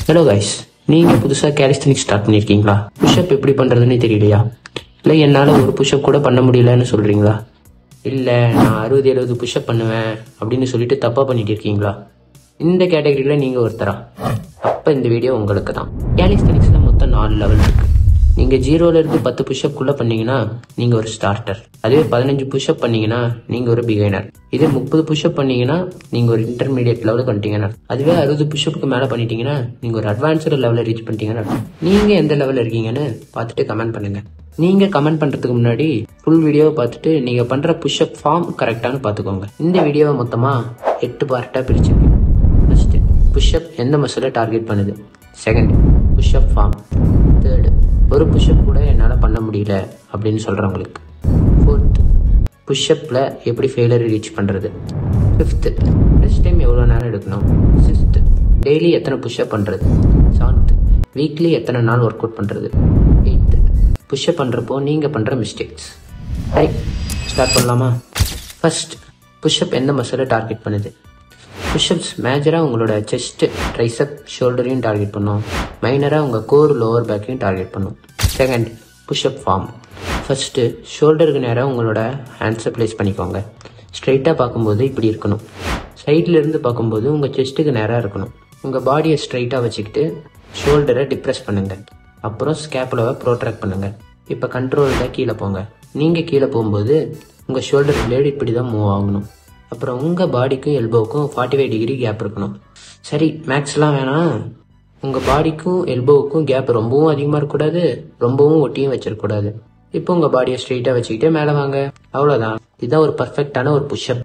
Hello guys, நீங்கள் புதுசாக கேலிஸ்தனிக்ஸ் start பண்ணியிருக்கீங்களா? புஷ்அப் எப்படி பண்ணுறதுன்னு தெரியலையா? இல்லை என்னால் ஒரு புஷ்அப் கூட பண்ண முடியலன்னு சொல்கிறீங்களா? இல்லை நான் 60-70 புஷ்அப் பண்ணுவேன் அப்படின்னு சொல்லிட்டு தப்பாக பண்ணிட்டு இருக்கீங்களா? இந்த கேட்டகரியில் நீங்கள் ஒருத்தரா? அப்போ இந்த வீடியோ உங்களுக்கு தான். கேலிஸ்தனிக்ஸில் மொத்தம் 4 லெவல் இருக்குது. நீங்கள் 0லேருந்து 10 புஷ்அப்குள்ளே பண்ணீங்கன்னா நீங்கள் ஒரு ஸ்டார்டர். அதுவே 15 புஷ்அப் பண்ணீங்கன்னா நீங்கள் ஒரு பிகைனர். இதே 30 புஷ்அப் பண்ணீங்கன்னா நீங்கள் ஒரு இன்டர்மீடியட் லெவலுக்கு வந்துட்டீங்கன்னா, அதுவே 60 புஷ்அப்புக்கு மேலே பண்ணிட்டீங்கன்னா நீங்கள் ஒரு அட்வான்ஸ்டு லெவலில் ரீச் பண்ணிட்டீங்கன்னா, நீங்கள் எந்த லெவலில் இருக்கீங்கன்னு பார்த்துட்டு கமெண்ட் பண்ணுங்கள். நீங்கள் கமெண்ட் பண்ணுறதுக்கு முன்னாடி ஃபுல் வீடியோவை பார்த்துட்டு நீங்கள் பண்ணுற புஷ்அப் ஃபார்ம் கரெக்டானு பார்த்துக்கோங்க. இந்த வீடியோவை மொத்தமாக 8 பார்ட்டாக பிரிச்சுங்க. ஃபர்ஸ்ட், புஷ்அப் எந்த மசிலை டார்கெட் பண்ணுது. Second, pushup form. தேர்டு, ஒரு புஷ்அப் கூட என்னால் பண்ண முடியல அப்படின்னு சொல்கிறவங்களுக்கு. ஃபோர்த், புஷ்அப்பில் எப்படி ஃபெயிலியர் ரீச் பண்ணுறது. ஃபிஃப்த்து, ரெஸ்ட் டைம் எவ்வளோ நேரம் எடுக்கணும். சிக்ஸ்த்து, டெய்லி எத்தனை புஷ்அப் பண்ணுறது. செவன்த், வீக்லி எத்தனை நாள் ஒர்க் அவுட் பண்ணுறது. எயித்து, புஷ்அப் பண்ணுறப்போ நீங்கள் பண்ணுற மிஸ்டேக்ஸ். ரைட், ஸ்டார்ட் பண்ணலாமா? ஃபர்ஸ்ட், புஷ்அப் எந்த மசிலை டார்கெட் பண்ணுது. புஷ்அப்ஸ் மேஜராக உங்களோட செஸ்ட்டு, ட்ரைசப், ஷோல்டரையும் டார்கெட் பண்ணும். மைனராக உங்கள் கோர், லோவர் பேக்கையும் டார்கெட் பண்ணும். Second, pushup form. ஃபர்ஸ்ட்டு, ஷோல்டருக்கு நேராக உங்களோட ஹேண்ட்ஸை ப்ளேஸ் பண்ணிக்கோங்க. ஸ்ட்ரைட்டாக பார்க்கும்போது இப்படி இருக்கணும். சைட்லேருந்து பார்க்கும்போது உங்கள் செஸ்ட்டுக்கு நேராக இருக்கணும். உங்கள் பாடியை ஸ்ட்ரைட்டாக வச்சுக்கிட்டு ஷோல்டரை டிப்ரெஸ் பண்ணுங்கள். அப்புறம் ஸ்கேப்புலாவை ப்ரோட்ராக்ட் பண்ணுங்கள். இப்போ கண்ட்ரோலில் கீழே போங்க. நீங்கள் கீழே போகும்போது உங்கள் ஷோல்டர் பிளேடு இப்படி தான் மூவ் ஆகணும். அப்புறம் உங்கள் பாடிக்கும் எல்போவுக்கும் 45 டிகிரி கேப் இருக்கணும். சரி, மேக்ஸ்லாம் வேணாம். உங்கள் பாடிக்கும் எல்போவுக்கும் கேப் ரொம்பவும் அதிகமாக இருக்கக்கூடாது, ரொம்பவும் ஒட்டியும் வச்சிடக்கூடாது. இப்போ உங்கள் பாடியை ஸ்ட்ரெயிட்டாக வச்சுக்கிட்டே மேலே வாங்க. அவ்வளோதான். இதுதான் ஒரு பர்ஃபெக்டான ஒரு புஷ்அப்.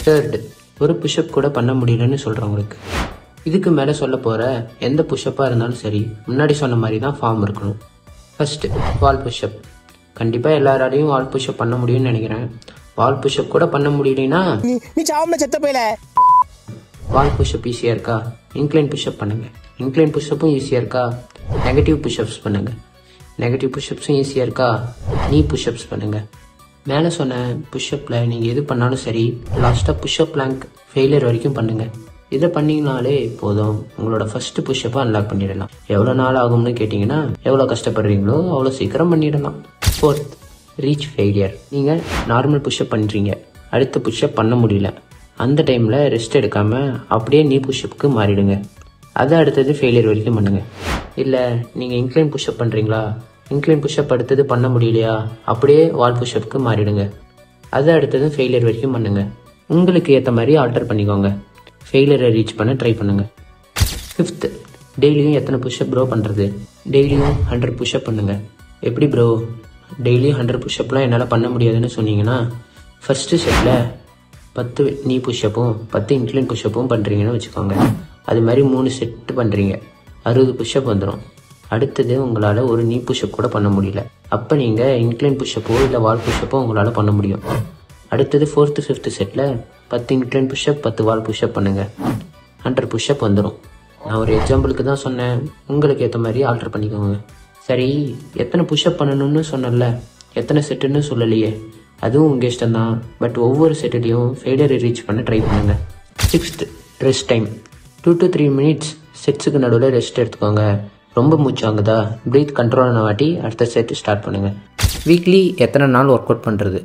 தேர்டு, ஒரு புஷ்அப் கூட பண்ண முடியலன்னு சொல்கிறவங்களுக்கு. இதுக்கு மேலே சொல்ல போகிற எந்த புஷ்அப்பாக இருந்தாலும் சரி, முன்னாடி சொன்ன மாதிரி தான் ஃபார்ம் இருக்கணும். ஃபர்ஸ்ட்டு, வால் புஷ்அப். கண்டிப்பாக எல்லாராலையும் வால் புஷ்அப் பண்ண முடியும்னு நினைக்கிறேன். வால் புஷ்அப் கூட பண்ண முடியலனா வால் புஷ்அப் ஈஸியாக இருக்கா? இன்க்ளைன் புஷ்அப் பண்ணுங்கள். இன்க்ளைன் புஷ்அப்பும் ஈஸியாக இருக்கா? நெகட்டிவ் புஷ்அப்ஸ் பண்ணுங்கள். நெகட்டிவ் புஷ்அப்ஸும் ஈஸியாக இருக்கா? நீ புஷ்அப்ஸ் பண்ணுங்கள். மேலே சொன்ன புஷ்அப்பில் நீங்கள் எது பண்ணாலும் சரி, லாஸ்ட்டாக புஷ்அப் பிளாங்க் ஃபெயிலியர் வரைக்கும் பண்ணுங்கள். இதை பண்ணிங்கனாலே போதும், உங்களோட ஃபர்ஸ்ட் புஷ்அப்பை அன்லாக் பண்ணிடலாம். எவ்வளோ நாள் ஆகும்னு கேட்டிங்கன்னா, எவ்வளோ கஷ்டப்படுறீங்களோ அவ்வளோ சீக்கிரம் பண்ணிடலாம். Fourth, reach failure. நீங்கள் நார்மல் புஷ்அப் பண்ணுறீங்க, அடுத்த புஷ்அப் பண்ண முடியல. அந்த டைமில் ரெஸ்ட் எடுக்காமல் அப்படியே நீ புஷ்அப்புக்கு மாறிடுங்க. அதை அடுத்தது ஃபெயிலியர் வரைக்கும் பண்ணுங்கள். இல்லை நீங்கள் இன்க்ளைன் புஷ்அப் பண்ணுறீங்களா, இன்க்ளைன் புஷ்அப் அடுத்தது பண்ண முடியலையா, அப்படியே வால் புஷ்அப்புக்கு மாறிடுங்க. அதை அடுத்தது ஃபெயிலியர் வரைக்கும் பண்ணுங்கள். உங்களுக்கு ஏற்ற மாதிரி ஆல்டர் பண்ணிக்கோங்க. ஃபெயிலியரை ரீச் பண்ண ட்ரை பண்ணுங்கள். ஃபிஃப்த்து, டெய்லியும் எத்தனை புஷ்அப் ப்ரோ பண்ணுறது. டெய்லியும் 100 புஷ்அப் பண்ணுங்கள். எப்படி ப்ரோ டெய்லியும் 100 புஷ்அப்லாம் என்னால் பண்ண முடியாதுன்னு சொன்னீங்கன்னா, ஃபஸ்ட்டு செட்டில் 10 நீ புஷ்அப்பும் 10 இன்க்ளைன் புஷ்அப்பும் பண்ணுறீங்கன்னு வச்சுக்கோங்க. அது மாதிரி 3 செட்டு பண்ணுறீங்க, 60 புஷ்அப் வந்துடும். அடுத்தது உங்களால் ஒரு நீ புஷ்அப் கூட பண்ண முடியல. அப்போ நீங்கள் இன்க்ளைன் புஷ்அப்போ இல்லை வால் புஷ்அப்போ உங்களால் பண்ண முடியும். அடுத்தது 4th 5th செட்டில் 10 இன்க்ளைன் புஷ்அப் 10 வால் புஷ்அப் பண்ணுங்கள். 100 புஷ்அப் வந்துடும். நான் ஒரு எக்ஸாம்பிளுக்கு தான் சொன்னேன், உங்களுக்கு ஏற்ற மாதிரி ஆல்டர் பண்ணிக்கோங்க. சரி, எத்தனை புஷ்அப் பண்ணணும்னு சொன்னல, எத்தனை செட்டுன்னு சொல்லலையே. அதுவும் உங்கள் இஷ்டம் தான். பட் ஒவ்வொரு செட்டுலேயும் ஃபெயிலியரை ரீச் பண்ண ட்ரை பண்ணுங்கள். 6th, rest time. 2 to 3 minutes செட்ஸுக்கு நடுவில் ரெஸ்ட் எடுத்துக்கோங்க. ரொம்ப மூச்சாங்குதா, ப்ரீத் கண்ட்ரோல் ஆன வாட்டி அடுத்த செட்டு ஸ்டார்ட் பண்ணுங்கள். வீக்லி எத்தனை நாள் ஒர்க் அவுட் பண்ணுறது.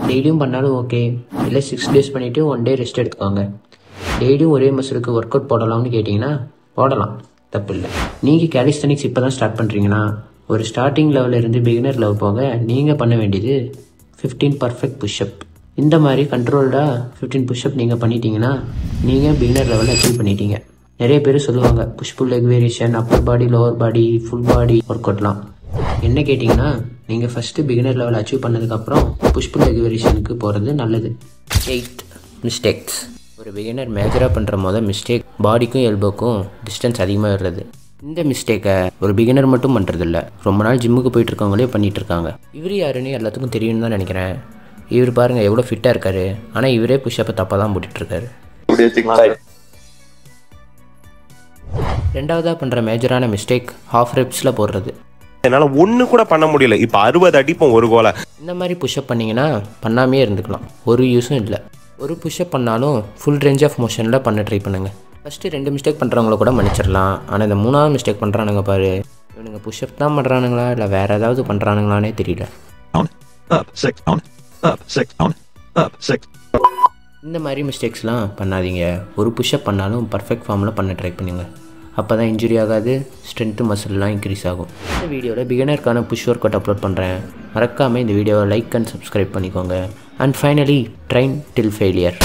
டெய்லியும் பண்ணாலும் ஓகே, இல்லை 6 days பண்ணிவிட்டு 1 day ரெஸ்ட் எடுத்துக்கோங்க. டெய்லியும் ஒரே மசிலுக்கு ஒர்க் அவுட் போடலாம்னு கேட்டிங்கன்னா போடலாம், தப்பு இல்லை. நீங்கள் கேலிஸ்தனிக்ஸ் இப்போ தான் ஸ்டார்ட் பண்ணுறீங்கன்னா, ஒரு ஸ்டார்டிங் லெவலில் இருந்து பிகினர் லெவல் போக நீங்கள் பண்ண வேண்டியது 15 பர்ஃபெக்ட் புஷ்அப். இந்த மாதிரி கண்ட்ரோல்டாக 15 புஷ்அப் நீங்கள் பண்ணிட்டீங்கன்னா நீங்கள் பிகினர் லெவலில் அச்சீவ் பண்ணிட்டீங்க. நிறைய பேர் சொல்லுவாங்க push pull leg variation, upper body, lower body, full body work அவுட்லாம். என்ன கேட்டிங்கன்னா, நீங்கள் ஃபஸ்ட்டு பிகினர் லெவல் அச்சீவ் பண்ணதுக்கப்புறம் புஷ் புல் லெக் வேரியேஷனுக்கு போகிறது நல்லது. 8th, mistakes. ஒரு பிகினர் மேஜராக பண்ணுற மிஸ்டேக் பாடிக்கும் எல்போக்கும் டிஸ்டன்ஸ் அதிகமாக வர்றது. இந்த மிஸ்டேக்கை ஒரு பிகினர் மட்டும் பண்ணுறதில்ல, ரொம்ப நாள் ஜிம்முக்கு போயிட்டு இருக்கவங்களே பண்ணிகிட்டு இருக்காங்க. இவர் யாருன்னு எல்லாத்துக்கும் தெரியும்னு தான் நினைக்கிறேன். இவர் பாருங்கள் எவ்வளோ ஃபிட்டாக இருக்காரு, ஆனால் இவரே புஷ்அப்பை தப்பாக தான் போட்டுட்ருக்காரு. ரெண்டாவதாக பண்ணுற மேஜரான மிஸ்டேக் ஹாஃப் ரெப்ஸில் போடுறது. என்னால் ஒன்று கூட பண்ண முடியல. இப்போ 60 அடிப்போம் ஒரு கோலை. இந்த மாதிரி புஷ்அப் பண்ணிங்கன்னா பண்ணாமே இருந்துக்கலாம், ஒரு யூஸும் இல்லை. ஒரு புஷ்அப் பண்ணாலும் ஃபுல் ரேஞ்ச் ஆஃப் மோஷனில் பண்ண ட்ரை பண்ணுங்கள். ஃபஸ்ட்டு 2 மிஸ்டேக் பண்ணுறவங்கள கூட மன்னிச்சிடலாம். ஆனால் இந்த 3ஆவது மிஸ்டேக் பண்ணுறானுங்க பாரு, இவனுங்க புஷ்அப் தான் பண்ணுறானுங்களா இல்லை வேறு ஏதாவது பண்ணுறானுங்களானே தெரியல. இந்த மாதிரி மிஸ்டேக்ஸ்லாம் பண்ணாதீங்க. ஒரு புஷ்அப் பண்ணாலும் பர்ஃபெக்ட் ஃபார்மில் பண்ண ட்ரை பண்ணுங்கள். அப்போ தான் இன்ஜுரி ஆகாது, ஸ்ட்ரென்த்து மசில்லாம் இன்க்ரீஸ் ஆகும். இந்த வீடியோவில் பிகினருக்கான புஷ் ஒர்க் அவுட் அப்லோட் பண்ணுறேன். மறக்காமல் இந்த வீடியோவை லைக் அண்ட் சப்ஸ்கிரைப் பண்ணிக்கோங்க. And finally train till failure.